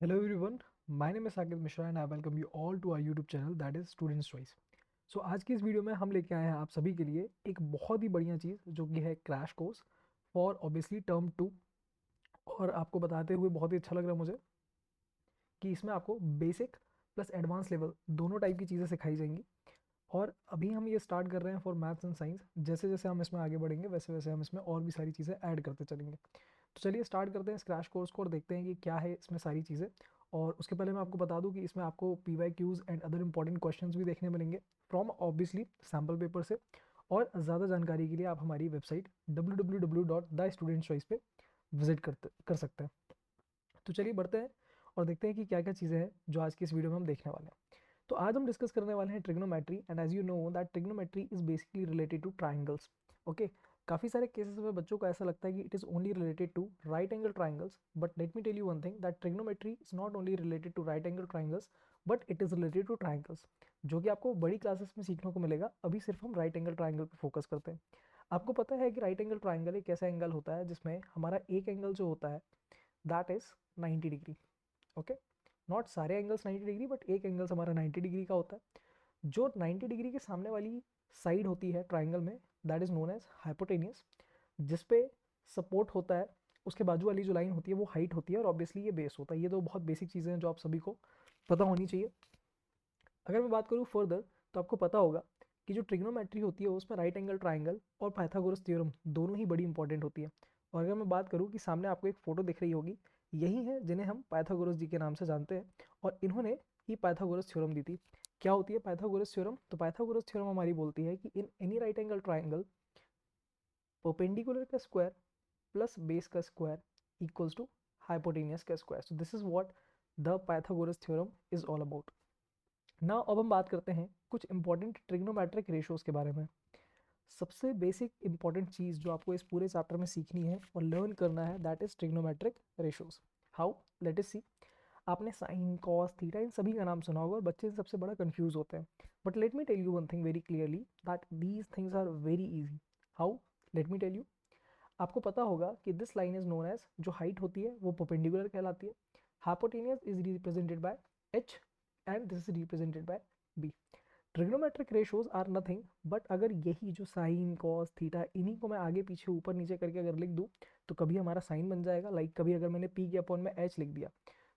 Hello everyone, my name is Saket Mishra and I welcome you all to our YouTube channel that is Students Choice. So आज की इस video में हम लेके आए हैं आप सभी के लिए एक बहुत ही बढ़िया चीज़ जो कि है crash course for obviously term 2। और आपको बताते हुए बहुत ही अच्छा लग रहा है मुझे कि इसमें आपको बेसिक प्लस एडवांस लेवल दोनों टाइप की चीज़ें सिखाई जाएंगी। और अभी हम ये स्टार्ट कर रहे हैं फॉर मैथ्स एंड साइंस। जैसे जैसे हम इसमें आगे बढ़ेंगे वैसे वैसे हम इसमें और भी सारी चीज़ें ऐड करते चलेंगे। तो चलिए स्टार्ट करते हैं इस क्रैश कोर्स को और देखते हैं कि क्या है इसमें सारी चीज़ें। और उसके पहले मैं आपको बता दूं कि इसमें आपको PYQs and other important questions भी देखने मिलेंगे फ्रॉम ऑब्वियसली सैम्पल पेपर से। और ज़्यादा जानकारी के लिए आप हमारी वेबसाइट www.thestudentchoice पे विजिट कर सकते हैं। तो चलिए बढ़ते हैं और देखते हैं कि क्या क्या चीज़ें हैं जो आज की इस वीडियो में हम देखने वाले हैं। तो आज हम डिस्कस करने वाले हैं trigonometry and as you know that trigonometry is basically related to triangles. Okay, काफ़ी सारे केसेस में बच्चों को ऐसा लगता है कि it is only related to right angle triangles, but let me tell you one thing that trigonometry is not only related to right angle triangles but it is related to triangles, जो कि आपको बड़ी classes में सीखने को मिलेगा। अभी सिर्फ हम राइट एंगल ट्राइंगल पर फोकस करते हैं। आपको पता है कि राइट एंगल ट्राइंगल एक ऐसा एंगल होता है जिसमें हमारा एक एंगल जो होता है that is 90 degree. Okay, not सारे एंगल्स 90 डिग्री बट एक एंगल्स हमारा 90 डिग्री का होता है। जो 90 डिग्री के सामने वाली साइड होती है ट्राइंगल में that is known as hypotenuse, जिस पे सपोर्ट होता है। उसके बाजू वाली जो लाइन होती है वो हाइट होती है और ऑब्वियसली ये बेस होता है। ये तो बहुत बेसिक चीज़ें हैं जो आप सभी को पता होनी चाहिए। अगर मैं बात करूँ फर्दर तो आपको पता होगा कि जो ट्रिग्नोमेट्री होती है उसमें राइट एंगल ट्राइंगल और पाइथागोरस थ्योरम दोनों ही बड़ी इंपॉर्टेंट होती है। और अगर मैं बात करूँ कि सामने आपको एक फ़ोटो दिख रही होगी, यही है जिन्हें हम पाइथागोरस जी के नाम से जानते हैं। और इन्होंने ही पाइथागोरस थ्योरम दी थी। क्या होती है पाइथागोरस थ्योरम? तो पाइथागोरस थ्योरम हमारी बोलती है कि in any right angle triangle perpendicular का स्क्वायर प्लस बेस का स्क्वायर इक्वल्स टू हाइपोटेनियस का square. So this is what the Pythagoras theorem is all about. ना अब हम बात करते हैं कुछ इंपॉर्टेंट ट्रिग्नोमेट्रिक रेशियोज के बारे में। सबसे बेसिक इंपॉर्टेंट चीज़ जो आपको इस पूरे चैप्टर में सीखनी है और लर्न करना है that is trigonometric ratios. How? Let us see. आपने साइन कॉस थीटा इन सभी का नाम सुना होगा और बच्चे सबसे बड़ा कंफ्यूज होते हैं। But let me tell you one thing very clearly that these things are very easy. How? Let me tell you. आपको पता होगा कि this line is known as, जो हाइट होती है वो परपेंडिकुलर कहलाती है। Hypotenuse is represented by H and this is represented by B. Trigonometric ratios are nothing but अगर यही जो साइन कॉस थीटा इन्हीं को मैं आगे पीछे ऊपर नीचे करके अगर लिख दूँ तो कभी हमारा साइन बन जाएगा। लाइक कभी अगर मैंने पी के अपॉन में एच लिख दिया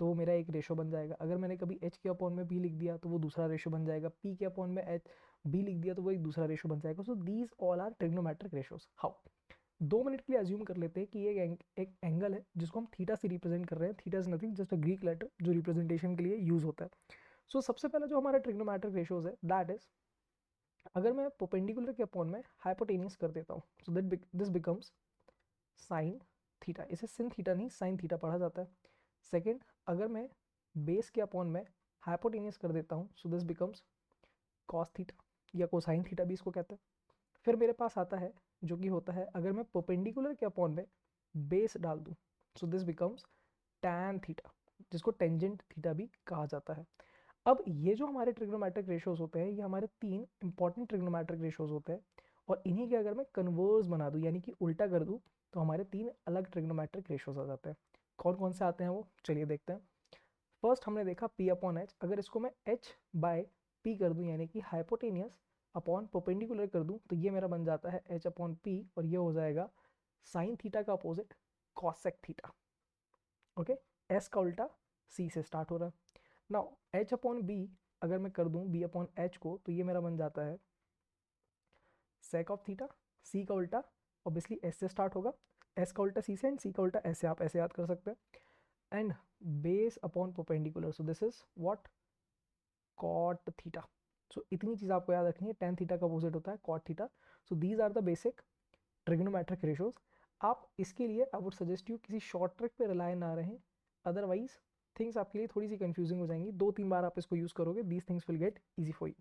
तो वो मेरा एक रेशो बन जाएगा। अगर मैंने कभी एच के अपॉन में पी लिख दिया तो वो दूसरा रेशो बन जाएगा। पी के अपॉन में एच बी लिख दिया तो वो एक दूसरा रेशो बन जाएगा। So these all are trigonometric ratios. How? 2 minute के लिए अज्यूम कर लेते हैं कि एक एंगल है जिसको हम थीटा से रिप्रेजेंट कर रहे हैं। Theta is nothing just a Greek letter जो रिप्रेजेंटेशन के लिए यूज होता है। सो सबसे पहला जो हमारा ट्रिग्नोमेट्रिक रेशोज है दैट इज, अगर मैं परपेंडिकुलर के अपॉन में हाइपोटेनियस कर देता हूँ so that this becomes sine theta. इसे सिन थीटा नहीं साइन थीटा पढ़ा जाता है। सेकेंड, अगर मैं बेस के अपॉन में हाइपोटेनियस कर देता हूँ so this becomes cos theta या कोसाइन थीटा भी इसको कहते हैं। फिर मेरे पास आता है जो कि होता है अगर मैं परपेंडिकुलर के अपॉन में बेस डाल दूँ so this becomes tan theta, जिसको टेंजेंट थीटा भी कहा जाता है। अब ये जो हमारे ट्रिग्नोमेट्रिक रेशियोज होते हैं ये हमारे 3 इंपॉर्टेंट ट्रिग्नोमेट्रिक रेशियोज होते हैं। और इन्हीं के अगर मैं कन्वर्स बना दूँ यानी कि उल्टा कर दूँ तो हमारे 3 अलग ट्रिग्नोमेट्रिक रेशियोज आ जाते हैं। कौन कौन से आते हैं वो चलिए देखते हैं। फर्स्ट हमने देखा पी अपॉन एच। अगर इसको मैं एच बाय पी कर दूँ यानी कि हाइपोटेनियस अपॉन परपेंडिकुलर कर दूँ तो ये मेरा बन जाता है एच अपॉन पी और ये हो जाएगा साइन थीटा का opposite cosec theta. Okay, S का उल्टा सी से स्टार्ट हो रहा है। नाउ एच अपॉन बी अगर मैं कर दूं बी अपॉन एच को तो ये मेरा बन जाता है सेक ऑफ थीटा। सी का उल्टा ऑब्वियसली एस से स्टार्ट होगा। एस का उल्टा सी से एंड सी का उल्टा एस से, आप ऐसे याद कर सकते हैं। And base upon perpendicular so this is what cot theta. So इतनी चीज़ आपको याद रखनी है। टेन थीटा का अपोजिट होता है cot theta. So these are the basic trigonometric ratios. आप इसके लिए आई वुड सजेस्ट यू किसी शॉर्ट ट्रिक पे रिलाय ना रहें, अदरवाइज थिंग्स आपके लिए थोड़ी सी कंफ्यूजिंग हो जाएंगी। 2-3 बार आप इसको यूज़ करोगे these things will get easy for you.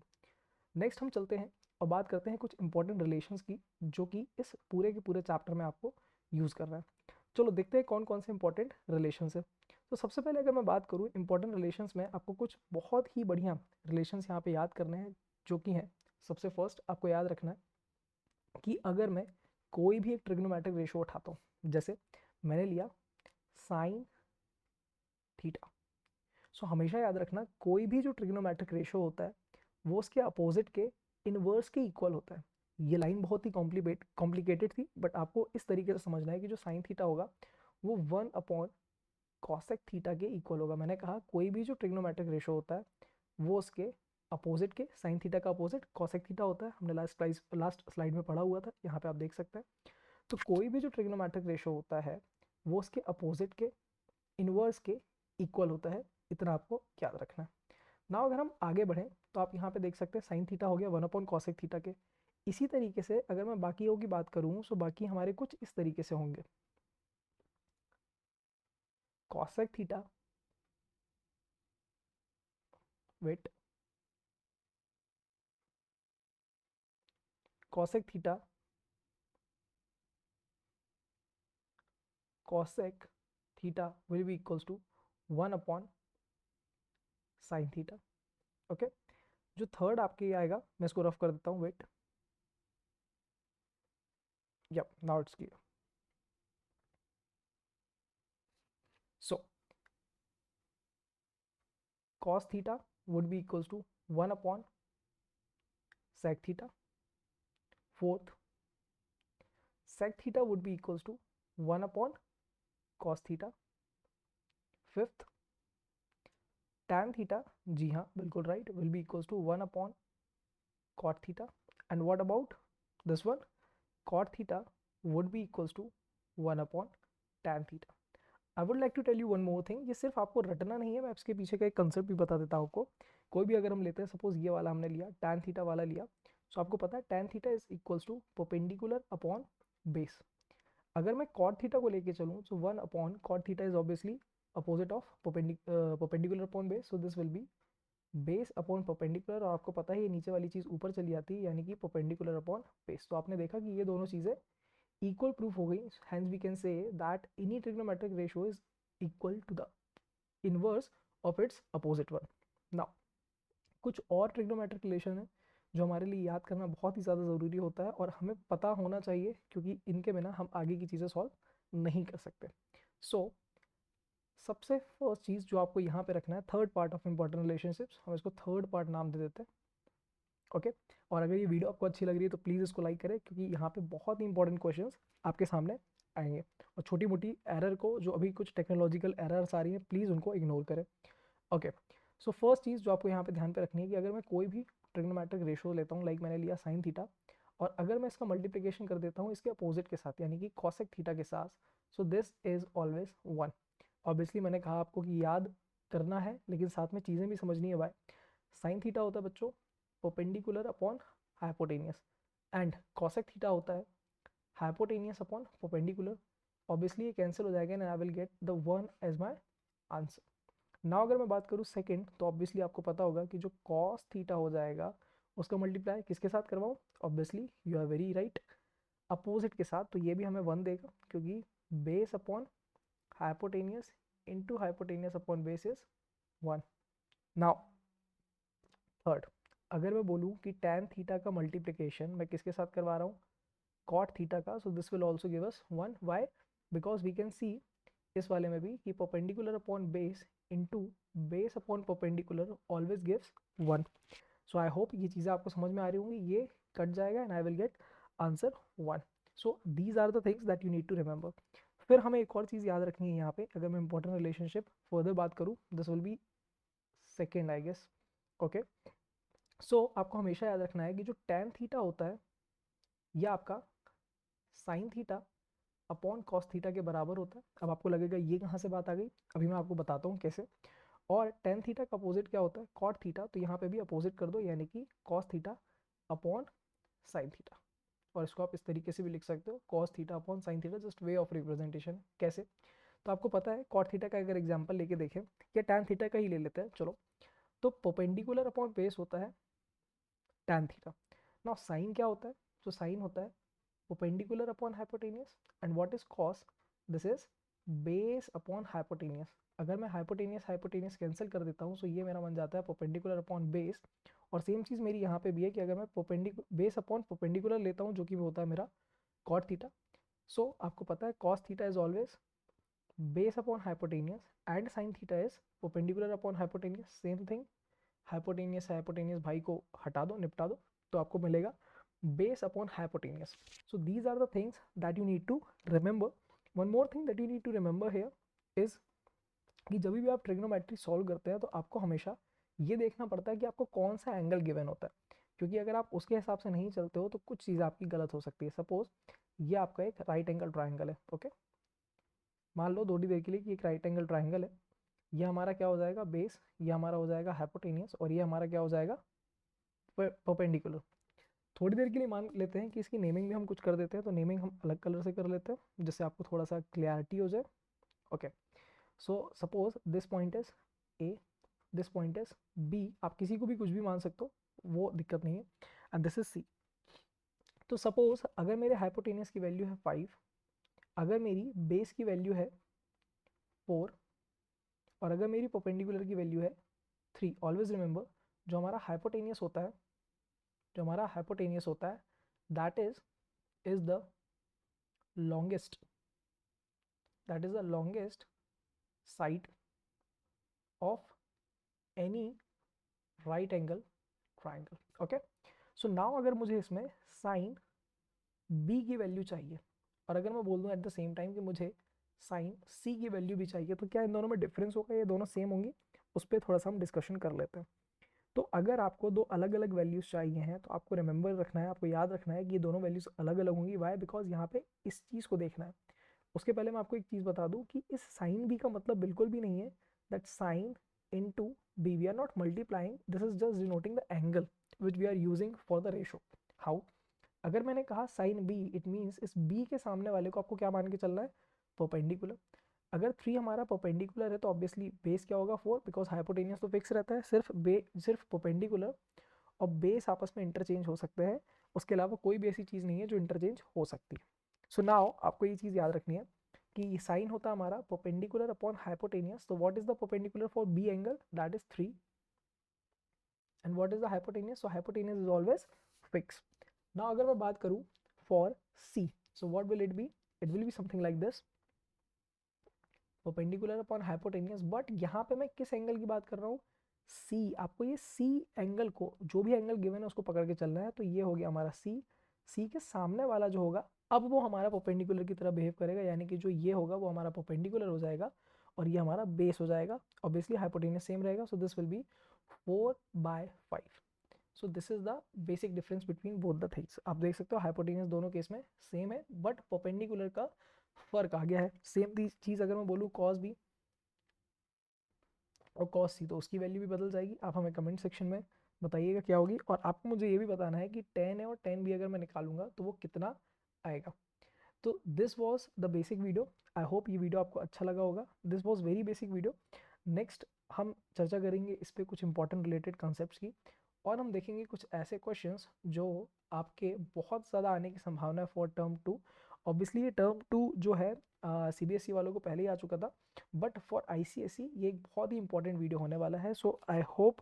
Next हम चलते हैं और बात करते हैं कुछ इंपॉर्टेंट रिलेशंस की जो कि इस पूरे के पूरे चैप्टर में आपको यूज़ करना है। चलो देखते हैं कौन कौन से इंपॉर्टेंट रिलेशंस है। तो सबसे पहले अगर मैं बात करूँ इंपॉर्टेंट रिलेशंस में, आपको कुछ बहुत ही बढ़िया रिलेशंस यहाँ पे याद करने हैं जो कि हैं। सबसे फर्स्ट आपको याद रखना है कि अगर मैं कोई भी एक ट्रिग्नोमेट्रिक रेशियो उठाता हूँ, जैसे मैंने लिया साइन थीटा, सो हमेशा याद रखना कोई भी जो ट्रिग्नोमेट्रिक रेशो होता है वो उसके अपोजिट के इनवर्स के इक्वल होता है। ये लाइन बहुत ही कॉम्प्लिकेटेड थी, बट आपको इस तरीके से समझना है कि जो साइन थीटा होगा वो 1 कॉसेक थीटा के इक्वल होगा। मैंने कहा कोई भी जो ट्रिग्नोमेट्रिक रेशो होता है वो उसके अपोजिट के, साइन थीटा का अपोजिट कॉसेक थीटा होता है। हमने लास्ट स्लाइड में पढ़ा हुआ था, यहाँ पे आप देख सकते हैं। तो कोई भी जो ट्रिग्नोमेट्रिक रेशो होता है वो उसके अपोजिट के इनवर्स के इक्वल होता है। इतना आपको याद रखना है ना। अगर हम आगे बढ़ें तो आप यहाँ पे देख सकते हैं साइन थीटा हो गया 1/कॉसेक थीटा के। इसी तरीके से अगर मैं बाकियों की बात करूँ तो बाकी हमारे कुछ इस तरीके से होंगे। Cosec theta, wait, cosec theta, cosec theta will be equals to 1/sin theta। Okay, जो थर्ड आपके ये आएगा मैं इसको रफ कर देता हूँ, wait, yep, now it's clear। So cos theta would be equals to 1/sec theta। Fourth, sec theta would be equals to 1/cos theta। Fifth, tan theta, जी हाँ बिल्कुल right, will be equals to 1/cot theta। And what about this one? Cot theta would be equals to 1/tan theta। I would like to tell you one more thing, ये सिर्फ आपको रटना नहीं है, मैं इसके पीछे का एक कंसेप्ट भी बता देता हूँ आपको। कोई भी अगर हम लेते हैं, सपोज ये वाला हमने लिया, tan थीटा वाला लिया, सो आपको पता है tan theta is equals to perpendicular upon base. अगर मैं cot थीटा को लेके चलूँ तो 1/cot theta is obviously opposite of perpendicular upon base, so this will be base upon perpendicular. और आपको पता है ये नीचे वाली चीज़ ऊपर चली जाती है, यानी कि परपेंडिकुलर अपॉन बेस। तो आपने देखा कि ये दोनों चीज़ें equal proof हो गई। hence we can say that any trigonometric ratio is equal to the inverse of its opposite one। now कुछ और trigonometric relation है जो हमारे लिए याद करना बहुत ही ज़्यादा ज़रूरी होता है और हमें पता होना चाहिए, क्योंकि इनके बिना हम आगे की चीज़ें सॉल्व नहीं कर सकते। सबसे फर्स्ट चीज़ जो आपको यहाँ पे रखना है, third part of important relationships, हम इसको थर्ड पार्ट नाम दे देते हैं। ओके, और अगर ये वीडियो आपको अच्छी लग रही है तो प्लीज़ इसको लाइक करें, क्योंकि यहाँ पे बहुत ही इंपॉर्टेंट क्वेश्चंस आपके सामने आएंगे। और छोटी मोटी एरर को, जो अभी कुछ टेक्नोलॉजिकल एरर्स आ रही हैं, प्लीज़ उनको इग्नोर करें। ओके, सो फर्स्ट चीज़ जो आपको यहाँ पे ध्यान पे रखनी है कि अगर मैं कोई भी ट्रिग्नोमेट्रिक रेशो लेता हूँ, लाइक मैंने लिया साइन थीटा, और अगर मैं इसका मल्टीप्लिकेशन कर देता हूँ इसके अपोजिट के साथ, यानी कि कॉसेक थीटा के साथ, सो दिस इज ऑलवेज 1। ऑब्वियसली मैंने कहा आपको कि याद करना है, लेकिन साथ में चीज़ें भी समझनी है भाई। साइन थीटा होता है बच्चों perpendicular upon hypotenuse, and cosec theta होता है हाइपोटेनियस अपॉन परपेंडिकुलर। ऑब्वियसली ये कैंसिल हो जाएगा and I will get the 1 as my answer. Now अगर मैं बात करूँ सेकंड, तो ऑब्वियसली आपको पता होगा कि जो कॉस थीटा हो जाएगा उसका मल्टीप्लाई किसके साथ करवाऊँ? Obviously you are very right, opposite के साथ। तो ये भी हमें 1 देगा, क्योंकि base upon hypotenuse into hypotenuse upon base is 1। Now third, अगर मैं बोलूँ कि tan थीटा का मल्टीप्लिकेशन मैं किसके साथ करवा रहा हूँ? cot थीटा का। So this will also give us 1। Why? Because we can see इस वाले में भी कि perpendicular upon base into base upon perpendicular always gives 1। So I hope ये चीज़ें आपको समझ में आ रही होंगी। ये कट जाएगा and I will get answer 1। So these are the things that you need to remember. फिर हमें एक और चीज़ याद रखनी है यहाँ पे, अगर मैं इंपॉर्टेंट रिलेशनशिप फर्दर बात करूँ, this will be second I guess. Okay, so आपको हमेशा याद रखना है कि जो tan थीटा होता है ये आपका sine theta upon cos theta के बराबर होता है। अब आपको लगेगा ये कहाँ से बात आ गई, अभी मैं आपको बताता हूँ कैसे। और tan थीटा का अपोजिट क्या होता है? Cot theta. तो यहाँ पे भी अपोजिट कर दो, यानी कि cos theta upon sine theta. और इसको आप इस तरीके से भी लिख सकते हो, cos theta upon sine theta, just way of representation. कैसे? तो आपको पता है कॉट थीटा का अगर एग्जाम्पल लेके देखें, या tan थीटा का ही ले लेते हैं चलो, तो परपेंडिकुलर अपॉन बेस होता है tan थीटा। नाउ साइन क्या होता है? तो साइन होता है perpendicular upon hypotenuse, and what is cos? this is base upon hypotenuse। अगर मैं hypotenuse hypotenuse कैंसिल कर देता हूँ, तो ये मेरा बन जाता है perpendicular upon base। और सेम चीज़ मेरी यहाँ पे भी है कि अगर मैं बेस अपॉन परपेंडिकुलर लेता हूँ, जो कि होता है मेरा cot थीटा। सो आपको पता है cos theta is always base upon hypotenuse and sine theta is perpendicular upon hypotenuse, same thing, hypotenuse hypotenuse भाई को हटा दो, निपटा दो, तो आपको मिलेगा base upon hypotenuse. So these are the things that you need to remember. One more thing that you need to remember here is कि जब भी आप ट्रिग्नोमेट्री सॉल्व करते हैं तो आपको हमेशा ये देखना पड़ता है कि आपको कौन सा एंगल गिवन होता है, क्योंकि अगर आप उसके हिसाब से नहीं चलते हो तो कुछ चीज़ आपकी गलत हो सकती है. सपोज ये आपका एक राइट एंगल ट्राइंगल है, ओके, मान लो थोड़ी देर के लिए कि एक राइट एंगल ट्राइंगल है. ये हमारा क्या हो जाएगा, बेस, ये हमारा हो जाएगा हाइपोटेनियस, और ये हमारा क्या हो जाएगा, परपेंडिकुलर. थोड़ी देर के लिए मान लेते हैं कि इसकी नेमिंग भी हम कुछ कर देते हैं, तो नेमिंग हम अलग कलर से कर लेते हैं जिससे आपको थोड़ा सा क्लियरिटी हो जाए. Okay, so suppose this point is A, this point is B, आप किसी को भी कुछ भी मान सकते हो, वो दिक्कत नहीं है, एंड दिस इज सी. तो सपोज अगर मेरे हाइपोटेनियस की वैल्यू है 5, अगर मेरी बेस की वैल्यू है 4, और अगर मेरी परपेंडिकुलर की वैल्यू है 3. ऑलवेज रिमेंबर, जो हमारा हाइपोटेनियस होता है, जो हमारा हाइपोटेनियस होता है, that is the longest, that is the longest side of any right angle triangle. Okay, so now अगर मुझे इसमें साइन b की वैल्यू चाहिए, और अगर मैं बोल दूं एट द सेम टाइम कि मुझे साइन c की वैल्यू भी चाहिए, तो क्या इन दोनों में डिफरेंस होगा, ये दोनों सेम होंगी, उस पर थोड़ा सा हम डिस्कशन कर लेते हैं. तो अगर आपको दो अलग अलग वैल्यूज चाहिए हैं तो आपको रिमेंबर रखना है, आपको याद रखना है कि ये दोनों वैल्यूज अलग अलग होंगी. वाई? बिकॉज यहाँ पे इस चीज़ को देखना है. उसके पहले मैं आपको एक चीज़ बता दूं कि इस साइन बी का मतलब बिल्कुल भी नहीं है that sine into B, we are not multiplying, this is just denoting the angle which we are using for the ratio. How? अगर मैंने कहा साइन बी, इट मीन्स इस बी के सामने वाले को आपको क्या मान के चलना है, परपेंडिकुलर. अगर 3 हमारा परपेंडिकुलर है तो ऑब्वियसली बेस क्या होगा, 4, बिकॉज हाइपोटेनियस तो फिक्स रहता है, सिर्फ परपेंडिकुलर और बेस आपस में इंटरचेंज हो सकते हैं, उसके अलावा कोई भी ऐसी चीज़ नहीं है जो इंटरचेंज हो सकती है. सो नाउ आपको ये चीज़ याद रखनी है कि साइन होता है हमारा परपेंडिकुलर अपॉन हाइपोटेनियस. तो what is the perpendicular for B angle, that is 3, and what is the hypotenuse, so hypotenuse is always fix. Now अगर मैं बात करूं for C, so what will it be, it will be something like this, perpendicular upon hypotenuse. But यहाँ पे मैं किस angle की बात कर रहा हूँ, सी. आपको ये सी एंगल को, जो भी एंगल गिवन है उसको पकड़ के चलना है. तो ये हो गया हमारा सी. सी के सामने वाला जो होगा अब वो हमारा परपेंडिकुलर की तरह बिहेव करेगा, यानी कि जो ये होगा वो हमारा परपेंडिकुलर हो जाएगा और ये हमारा बेस हो जाएगा. ऑब्वियसली हाइपोटेनियस सेम रहेगा, सो this will B 4/5. So this is the basic difference between both the things. आप देख सकते हो हाइपोटेनियस दोनों केस में सेम है, बट परपेंडिकुलर का फर्क आ गया है. सेम चीज अगर मैं बोलूँ कॉस बी और कॉस सी, तो उसकी वैल्यू भी बदल जाएगी. आप हमें कमेंट सेक्शन में बताइएगा क्या होगी, और आपको मुझे ये भी बताना है कि टेन है और टेन भी अगर मैं निकालूंगा तो वो कितना आएगा. तो this was the basic video. I hope ये वीडियो आपको अच्छा लगा होगा. This was very basic video. Next हम चर्चा करेंगे इस पर कुछ इंपॉर्टेंट रिलेटेड कॉन्सेप्ट्स की, और हम देखेंगे कुछ ऐसे क्वेश्चंस जो आपके बहुत ज़्यादा आने की संभावना है फॉर टर्म 2. ऑब्वियसली ये टर्म 2 जो है CBSE वालों को पहले ही आ चुका था, बट फॉर ICSE ये एक बहुत ही इंपॉर्टेंट वीडियो होने वाला है. सो आई होप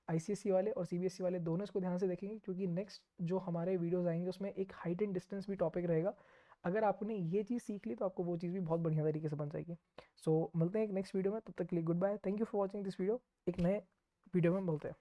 ICSE वाले और CBSE वाले दोनों इसको ध्यान से देखेंगे, क्योंकि नेक्स्ट जो हमारे वीडियोस आएंगे उसमें एक हाइट एंड डिस्टेंस भी टॉपिक रहेगा. अगर आपने ये चीज़ सीख ली तो आपको वो चीज़ भी बहुत बढ़िया तरीके से बन जाएगी. सो मिलते हैं एक नेक्स्ट वीडियो में, तब तक के लिए good bye. Thank you for watching this video. एक नए वीडियो में मिलते हैं.